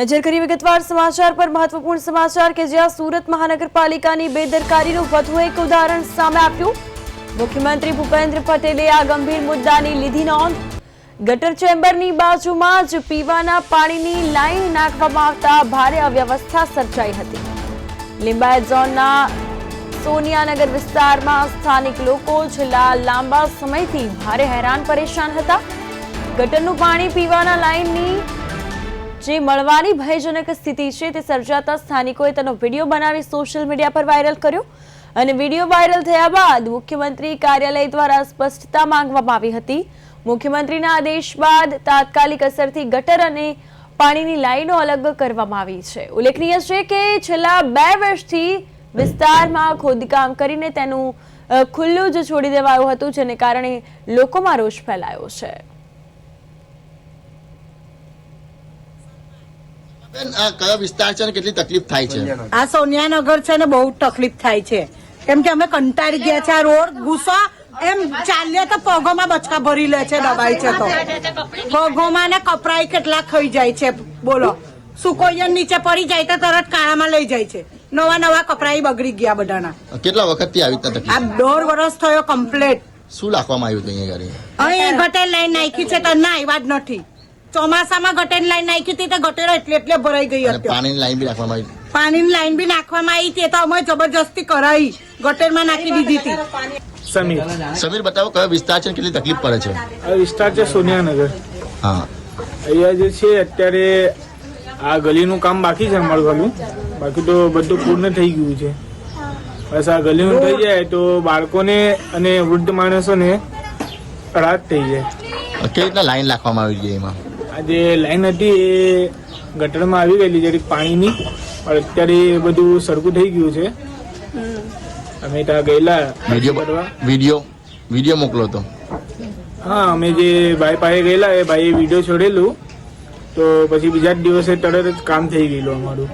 નજર કરી વિગતવાર સમાચાર પર મહત્વપૂર્ણ સમાચાર કે જ્યાં સુરત મહાનગરપાલિકાની બેદરકારીનું વધુ એક ઉદાહરણ સામે આવ્યું। મુખ્યમંત્રી ભૂપેન્દ્ર પટેલે આ ગંભીર મુદ્દાની લીધી નોંધ। ગટર ચેમ્બરની બાજુમાં જ પીવાના પાણીની લાઈન નાખવામાં આવતા ભારે અવ્યવસ્થા સર્જાઈ હતી। લિંબાયત ઝોનના સોનિયાનગર વિસ્તારમાં સ્થાનિક લોકો છેલ્લા લાંબા સમયથી ભારે હેરાન પરેશાન હતા। ગટરનું પાણી પીવાના લાઈનની જે મળવાની ભયજનક સ્થિતિ છે તે સર્જાતા સ્થાનિકોએ તેનો વિડીયો બનાવી સોશિયલ મીડિયા પર વાયરલ કર્યો અને વિડીયો વાયરલ થયા બાદ મુખ્યમંત્રી કાર્યાલય દ્વારા સ્પષ્ટતા માંગવામાં આવી હતી। મુખ્યમંત્રીના આદેશ બાદ તાત્કાલિક અસરથી ગટર અને પાણીની લાઈનો અલગ કરવામાં આવી છે। ઉલ્લેખનીય છે કે છેલ્લા 2 વર્ષથી વિસ્તારમાં ખોદકામ કરીને તેનું ખુલ્લું જ છોડી દેવાયું હતું, જેને કારણે લોકોમાં રોષ ફેલાયો છે। કયા વિસ્તાર છે અને કેટલી તકલીફ થાય છે? આ સોનિયાનગર છે ને બહુ તકલીફ થાય છે, કેમ કે અમે કંટાળી ગયા છે। આ રોડ ગુસ્સો એમ ચાલીએ તો પગોમાં બચકા ભરી લે છે, દબાઈ છે તો પગોમાં ને કપરાઈ કેટલા ખાઈ જાય છે। બોલો, સુકોયન નીચે પડી જાય તો તરત કાણામાં લઈ જાય છે। નવા કપરાઈ બગડી ગયા બધાના। કેટલા વખતથી આવી તકલીફ? આ 1.5 વર્ષ થયો કમ્પ્લીટ। શું રાખવામાં આવ્યું હતું અહીંયા? અહીં ગટર લાઈન નાખી છે તો ના આવ્યા જ નથી। ચોમાસામાં ગટર લાઈન નાખી હતી તો ગટર એટલે ભરાઈ ગઈ હતી। પાણીની લાઈન બી નાખવામાં આવી? પાણીની લાઈન બી નાખવામાં આવી હતી, તો અમે જબરજસ્તી કરાવી, ગટરમાં નાખી દીધી હતી। સમીર બતાવો કયો વિસ્તાર છે, કેટલી તકલીફ પડે છે? આ વિસ્તાર છે સોનિયાનગર। હા, અહીંયા જે છે અત્યારે આ ગલીનું કામ બાકી છે અમારું ગલી, બાકી તો બધું પૂર્ણ થઈ ગયું છે। બસ આ ગલીનું થઈ જાય તો બાળકોને અને વૃદ્ધ માણસોને રાહત થઈ જાય। કેવી રીતના લાઈન નાખવામાં આવી છે એમાં? આ જે લાઈન હતી એ ગટરમાં આવી ગયેલી જરીક પાણીની, પણ અત્યારે બધું સરખું થઈ ગયું છે। અમે ત્યાં ગયેલા વિડીયો મોકલો તો? હા, અમે જે ભાઈ પાસે ગયેલા એ ભાઈએ વિડીયો છોડેલું, તો પછી બીજા જ દિવસે તરત જ કામ થઈ ગયેલું અમારું।